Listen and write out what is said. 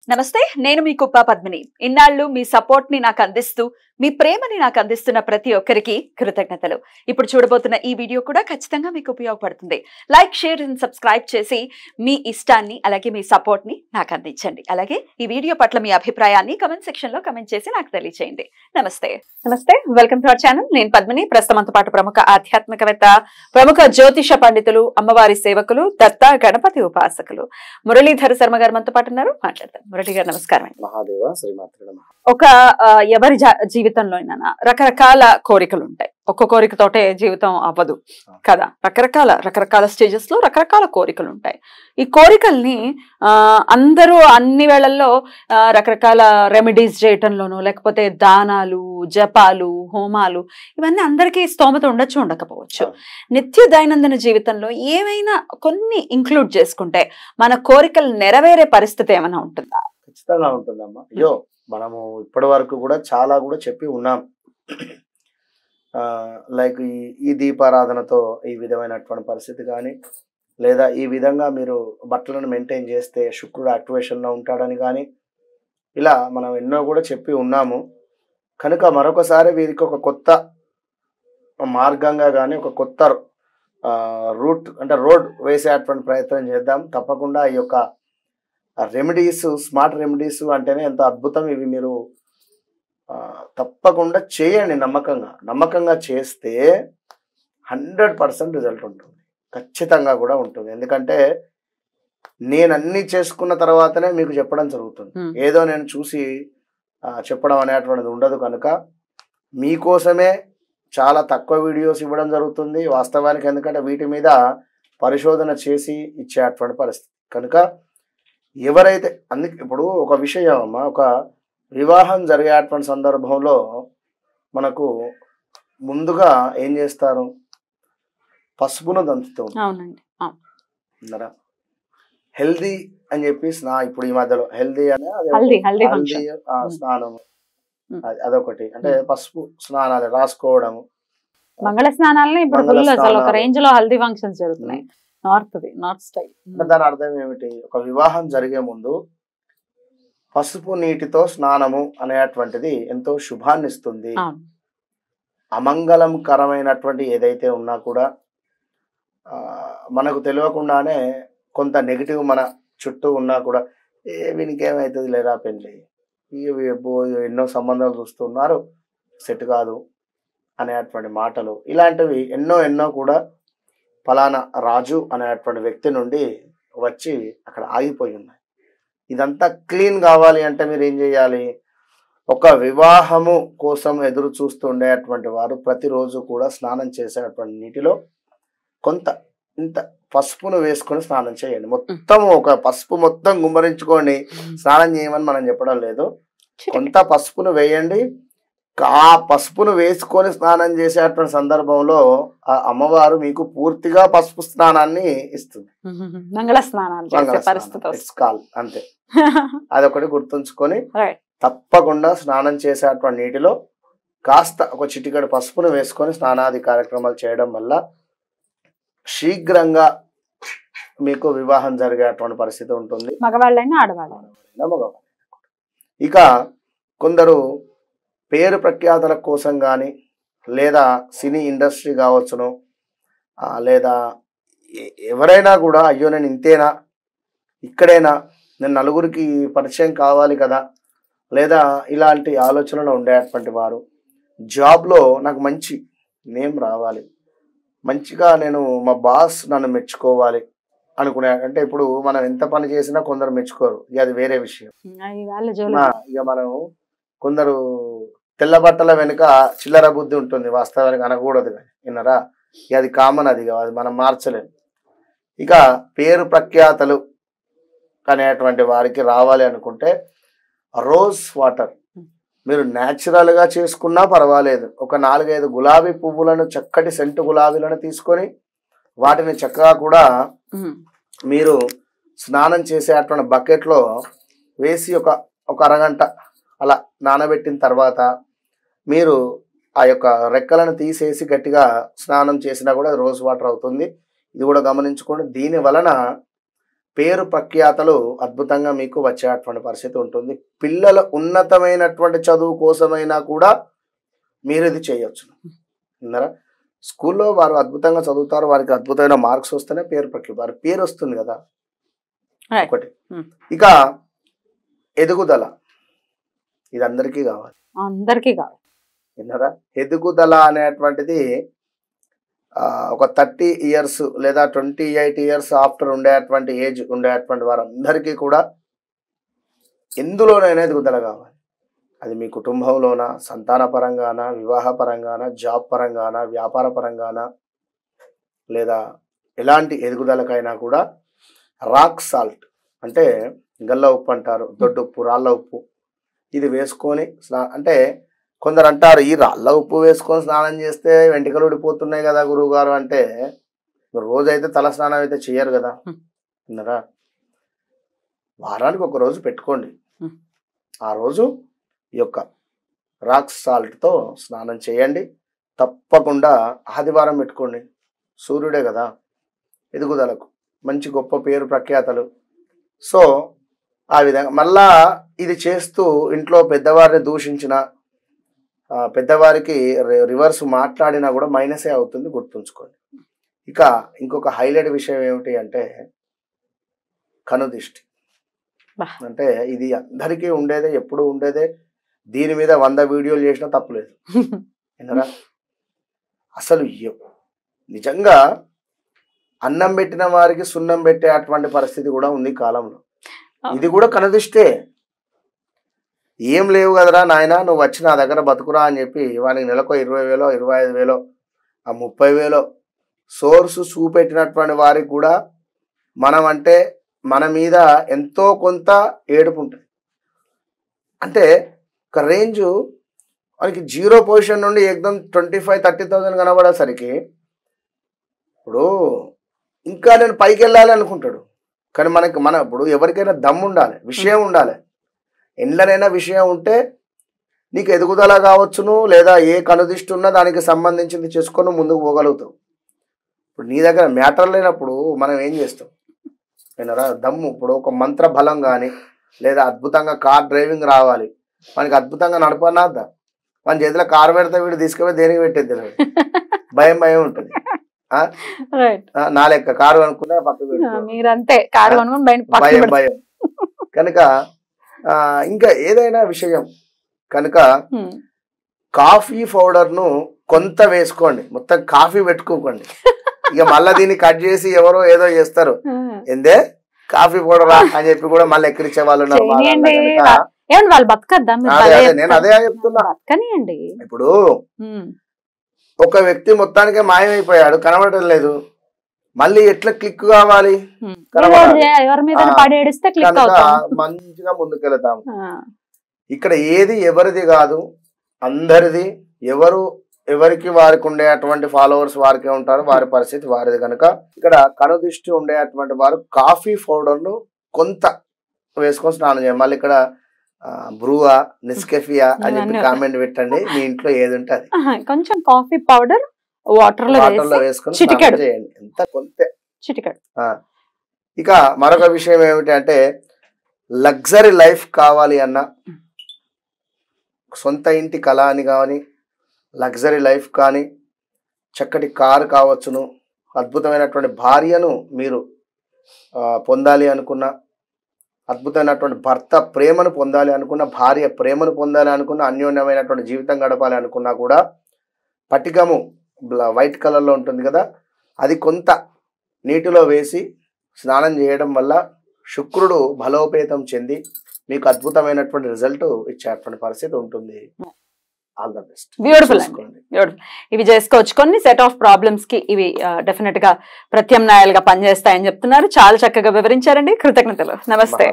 నమస్తే, నేను మీ కుప్ప పద్మిని. ఇన్నాళ్ళు మీ సపోర్ట్ ని నాకు అందిస్తూ, మీ ప్రేమని నాకు అందిస్తున్న ప్రతి ఒక్కరికి కృతజ్ఞతలు. ఇప్పుడు చూడబోతున్న ఈ వీడియో కూడా ఖచ్చితంగా మీకు ఉపయోగపడుతుంది. లైక్, షేర్ అండ్ సబ్స్క్రైబ్ చేసి మీ ఇష్టాన్ని అలాగే మీ సపోర్ట్ ని నాకు అందించండి. అలాగే ఈ వీడియో పట్ల మీ అభిప్రాయాన్ని కమెంట్ సెక్షన్ లో కమెంట్ చేసి నాకు తెలియజేయండి. నమస్తే. Welcome to our channel. నేను పద్మిని. ప్రస్తుతంతో పాటు ప్రముఖ ఆధ్యాత్మికవేత్త, ప్రముఖ జ్యోతిష పండితులు, అమ్మవారి సేవకులు, దత్త గణపతి ఉపాసకులు మురళీధర శర్మ గారు మనతో పాటు ఉన్నారు. మాట్లాడతారు. మురళి గారు నమస్కారం. మహాదేవ శ్రీమాత్రే నమః. ఒక ఎవరి జీవితంలో రకరకాల కోరికలు ఉంటాయి. ఒక్క కోరికతోటే జీవితం అవ్వదు కదా. రకరకాల స్టేజెస్ లో రకరకాల కోరికలు ఉంటాయి. ఈ కోరికల్ని అందరూ అన్ని వేళల్లో రకరకాల రెమెడీస్ చేయటంలోనూ, లేకపోతే దానాలు, జపాలు, హోమాలు, ఇవన్నీ అందరికీ స్తోమత ఉండొచ్చు, ఉండకపోవచ్చు. నిత్య దైనందిన జీవితంలో ఏమైనా కొన్ని ఇంక్లూడ్ చేసుకుంటే మన కోరికలు నెరవేరే పరిస్థితి ఏమైనా ఉంటుందా? ఖచ్చితంగా ఉంటుందమ్మా. అయ్యో, మనము ఇప్పటి వరకు కూడా చాలా కూడా చెప్పి ఉన్నాం. లైక్ ఈ దీపారాధనతో ఈ విధమైనటువంటి పరిస్థితి కానీ, లేదా ఈ విధంగా మీరు బట్టలను మెయింటైన్ చేస్తే శుక్రుడు యాక్టివేషన్లో ఉంటాడని కానీ, ఇలా మనం ఎన్నో కూడా చెప్పి ఉన్నాము. కనుక మరొకసారి వీరికి ఒక కొత్త మార్గంగా కానీ, ఒక కొత్త రూట్ అంటే రోడ్ వేసేటువంటి ప్రయత్నం చేద్దాం. తప్పకుండా ఈ యొక్క రెమెడీస్, స్మార్ట్ రెమెడీస్ అంటేనే ఎంత అద్భుతం. ఇవి మీరు తప్పకుండా చేయండి. నమ్మకంగా చేస్తే 100% రిజల్ట్ ఉంటుంది. ఖచ్చితంగా కూడా ఉంటుంది. ఎందుకంటే నేను అన్ని చేసుకున్న తర్వాతనే మీకు చెప్పడం జరుగుతుంది. ఏదో నేను చూసి చెప్పడం అనేటువంటిది ఉండదు. కనుక మీకోసమే చాలా తక్కువ వీడియోస్ ఇవ్వడం జరుగుతుంది వాస్తవానికి. ఎందుకంటే వీటి మీద పరిశోధన చేసి ఇచ్చేటువంటి పరిస్థితి. కనుక ఎవరైతే అందుకే ఇప్పుడు ఒక విషయం అమ్మా, ఒక వివాహం జరిగేటువంటి సందర్భంలో మనకు ముందుగా ఏం చేస్తారు? పసుపును దంచుతూ ఉంటారు. హెల్దీ అని చెప్పి ఇప్పుడు ఈ మధ్యలో హెల్దీ అనే స్నానం అదొకటి. అంటే పసుపు స్నానాలు రాసుకోవడము, మంగళ స్నానాలని ఇప్పుడు ఒక రేంజ్ లో హల్దీ ఫంక్షన్స్ జరుగుతున్నాయి. North style. దాని అర్థం ఏమిటి? ఒక వివాహం జరిగే ముందు పసుపు నీటితో స్నానము అనేటువంటిది ఎంతో శుభాన్ని ఇస్తుంది. అమంగళకరమైనటువంటి ఏదైతే ఉన్నా కూడా మనకు తెలియకుండానే కొంత నెగిటివ్ మన చుట్టూ ఉన్నా కూడా వీనికి ఏమవుతుంది లేదా పెళ్ళి, ఎన్నో సంబంధాలు చూస్తున్నారు, సెట్ కాదు అనేటువంటి మాటలు, ఇలాంటివి ఎన్నో కూడా ఫలానా రాజు అనేటువంటి వ్యక్తి నుండి వచ్చి అక్కడ ఆగిపోయి ఉన్నాయి. ఇదంతా క్లీన్ కావాలి అంటే మీరు ఏం చేయాలి? ఒక వివాహము కోసం ఎదురు చూస్తుండేటువంటి వారు ప్రతిరోజు కూడా స్నానం చేసేటువంటి నీటిలో కొంత ఇంత పసుపును వేసుకొని స్నానం చేయండి. మొత్తం ఒక పసుపు మొత్తం గుమ్మరించుకొని స్నానం చేయమని మనం చెప్పడం లేదు. కొంత పసుపును వేయండి. ఆ పసుపును వేసుకొని స్నానం చేసేటువంటి సందర్భంలో ఆ అమ్మవారు మీకు పూర్తిగా పసుపు స్నానాన్ని ఇస్తుంది. మంగళ స్నానాలు అంతే. అదొకటి గుర్తుంచుకొని తప్పకుండా స్నానం చేసేటువంటి నీటిలో కాస్త ఒక చిటికెడు పసుపును వేసుకొని స్నానాది కార్యక్రమాలు చేయడం వల్ల శీఘ్రంగా మీకు వివాహం జరిగేటువంటి పరిస్థితి ఉంటుంది. మగవాళ్ళైనా ఆడవాళ్ళైనా. మగవాళ్ళు. ఇక కొందరు పేరు ప్రఖ్యాతల కోసం కానీ, లేదా సినీ ఇండస్ట్రీ కావచ్చును, లేదా ఎవరైనా కూడా అయ్యో నేను ఇంతేనా, ఇక్కడేనా, నేను నలుగురికి పరిచయం కావాలి కదా, లేదా ఇలాంటి ఆలోచనలు ఉండేటువంటి వారు, జాబ్లో నాకు మంచి నేమ్ రావాలి, మంచిగా నేను మా బాస్ నన్ను మెచ్చుకోవాలి అనుకునే, అంటే ఇప్పుడు మనం ఎంత పని చేసినా కొందరు మెచ్చుకోరు, ఇక అది వేరే విషయం. ఇక మనం కొందరు తెల్ల బట్టల వెనుక చిల్లర బుద్ధి ఉంటుంది, వాస్తవానికి అనకూడదు కానీ విన్నారా, ఇక అది కామన్, అది మనం మార్చలేము. ఇక పేరు ప్రఖ్యాతలు అనేటువంటి వారికి రావాలి అనుకుంటే రోజ్ వాటర్ మీరు న్యాచురల్గా చేసుకున్నా పర్వాలేదు. ఒక 4-5 గులాబీ పువ్వులను, చక్కటి సెంటు గులాబీలను తీసుకొని వాటిని చక్కగా కూడా మీరు స్నానం చేసేటువంటి బకెట్లో వేసి ఒక అరగంట అలా నానబెట్టిన తర్వాత మీరు ఆ యొక్క రెక్కలను తీసేసి గట్టిగా స్నానం చేసినా కూడా రోజ్ వాటర్ అవుతుంది. ఇది కూడా గమనించుకోండి. దీని వలన పేరు ప్రఖ్యాతలు అద్భుతంగా మీకు వచ్చేటువంటి పరిస్థితి ఉంటుంది. పిల్లల ఉన్నతమైనటువంటి చదువు కోసమైనా కూడా మీరు ఇది చేయొచ్చు. విన్నారా? స్కూల్లో వారు అద్భుతంగా చదువుతారు, వారికి అద్భుతమైన మార్క్స్ వస్తేనే పేరు ప్రఖ్యాత, వారి పేరు వస్తుంది కదా ఒకటి. ఇక ఎదుగుదల, ఇది అందరికీ కావాలి. విన్నారా? ఎదుగుదల అనేటువంటిది ఒక 30 years లేదా 28 years ఆఫ్టర్ ఉండేటువంటి ఏజ్ ఉండేటువంటి వారందరికీ కూడా ఎందులోనైనా ఎదుగుదల కావాలి. అది మీ కుటుంబంలోనా, సంతాన పరంగానా, వివాహ పరంగానా, జాబ్ పరంగానా, వ్యాపార పరంగానా, లేదా ఎలాంటి ఎదుగుదలకైనా కూడా రాక్ సాల్ట్ అంటే గల్ల ఉప్పు అంటారు, దొడ్డు ఉప్పు, రాళ్ళ ఉప్పు, ఇది వేసుకొని అంటే కొందరు అంటారు ఈ రాళ్ళ ఉప్పు వేసుకొని స్నానం చేస్తే వెంట్రుకలు ఊడిపోతున్నాయి కదా గురువు గారు అంటే, రోజైతే తల స్నానం అయితే చేయరు కదా. విన్నారా? వారానికి ఒక రోజు పెట్టుకోండి. ఆ రోజు ఈ యొక్క రాక్ సాల్ట్తో స్నానం చేయండి. తప్పకుండా ఆదివారం పెట్టుకోండి. సూర్యుడే కదా ఎదుగుదలకు, మంచి గొప్ప పేరు ప్రఖ్యాతలు. సో ఆ విధంగా మళ్ళా ఇది చేస్తూ ఇంట్లో పెద్దవారిని దూషించిన, పెద్దవారికి రివర్స్ మాట్లాడినా కూడా మైనసే అవుతుంది, గుర్తుంచుకోండి. ఇక ఇంకొక హైలైట్ విషయం ఏమిటి అంటే కనుదిష్టి. అంటే ఇది అందరికీ ఉండేదే, ఎప్పుడు ఉండేదే. దీని మీద 100 వీడియోలు చేసినా తప్పులేదు. విన్నారా? అసలు నిజంగా అన్నం పెట్టిన వారికి సున్నం పెట్టే అటువంటి పరిస్థితి కూడా ఉంది కాలంలో. ఇది కూడా కనుదిష్టే. ఏం లేవు కదరా నాయన, నువ్వు వచ్చి నా దగ్గర బతుకురా అని చెప్పి వానికి నెలకు 20,000 25,000 30,000 సోర్సు చూపెట్టినటువంటి వారికి కూడా మనం అంటే మన మీద ఎంతో కొంత ఏడుపు ఉంటుంది. అంటే ఒక రేంజు మనకి 0 పొజిషన్ నుండి ఏకదం 25,000-30,000 కనబడేసరికి ఇప్పుడు ఇంకా నేను పైకి వెళ్ళాలి అనుకుంటాడు. కానీ మన ఇప్పుడు ఎవరికైనా దమ్ము ఉండాలి, విషయం ఉండాలి. ఎండ్లనైనా విషయం ఉంటే నీకు ఎదుగుదల కావచ్చును, లేదా ఏ కనుదిష్టి ఉన్నా దానికి సంబంధించింది చేసుకొని ముందుకు పోగలుగుతావు. ఇప్పుడు నీ దగ్గర మ్యాటర్ లేనప్పుడు మనం ఏం చేస్తాం? విన్నారా? దమ్ము, ఇప్పుడు ఒక మంత్ర బలం కానీ లేదా అద్భుతంగా కార్ డ్రైవింగ్ రావాలి, మనకి అద్భుతంగా నడపనాద్దా, మన చేతిలో కారు పెడితే వీడు తీసుకుపోయి దేనికి పెట్టేది భయం భయం ఉంటుంది. నా లెక్క కారు అనుకున్నా పక్కన భయం భయం కనుక ఇంకా ఏదైనా విషయం కనుక కాఫీ పౌడర్ను కొంత వేసుకోండి, మొత్తం కాఫీ పెట్టుకోకండి. ఇక మళ్ళీ దీన్ని కట్ చేసి ఎవరో ఏదో చేస్తారు, ఏందే కాఫీ పౌడర్ అని చెప్పి కూడా మళ్ళీ ఎక్కిరించే వాళ్ళు. నేను అదే చెప్తున్నా. ఇప్పుడు ఒక వ్యక్తి మొత్తానికే మాయమైపోయాడు, కనబడటం లేదు, మళ్ళీ ఎట్లా క్లిక్ కావాలి? మంచిగా ముందుకెళ్తాం. ఇక్కడ ఏది ఎవరిది కాదు, అందరిది. ఎవరికి వారికి ఉండేటువంటి ఫాలోవర్స్ వారికే ఉంటారు, వారి పరిస్థితి వారిది. కనుక ఇక్కడ కనుదిష్టి ఉండేటువంటి వారు కాఫీ పౌడర్ను కొంత వేసుకొని స్నానం చేయాలి. మళ్ళీ ఇక్కడ బ్రూవా, నెస్కెఫియా అని చెప్పి కామెంట్ పెట్టండి. మీ ఇంట్లో ఏది ఉంటే అది కొంచెం కాఫీ పౌడర్ వాటర్ లో వేసుకొని స్నానం చేయండి, ఎంత కొంత చిటికెడు. ఇక మరొక విషయం ఏమిటి అంటే లగ్జరీ లైఫ్ కావాలి అన్న, సొంత ఇంటి కళ అని కానీ, లగ్జరీ లైఫ్ కానీ, చక్కటి కారు కావచ్చును, అద్భుతమైనటువంటి భార్యను మీరు పొందాలి అనుకున్న, అద్భుతమైనటువంటి భర్త ప్రేమను పొందాలి అనుకున్న, భార్య ప్రేమను పొందాలి అనుకున్న, అన్యోన్యమైనటువంటి జీవితం గడపాలి అనుకున్నా కూడా పటికము వైట్ కలర్లో ఉంటుంది కదా, అది కొంత నీటిలో వేసి స్నానం చేయడం వల్ల శుక్రుడు బలోపేతం చెంది మీకు అద్భుతమైనటువంటి రిజల్ట్ ఇచ్చేటువంటి పరిస్థితి ఉంటుంది. All the best. బ్యూటిఫుల్ అండి, బ్యూటిఫుల్. ఇవి చేసుకోవచ్చు. కొన్ని సెట్ ఆఫ్ ప్రాబ్లమ్స్ కి ఇవి డెఫినెట్ గా ప్రత్యామ్నాయాలుగా పనిచేస్తాయని చెప్తున్నారు. చాలా చక్కగా వివరించారండి. కృతజ్ఞతలు. నమస్తే.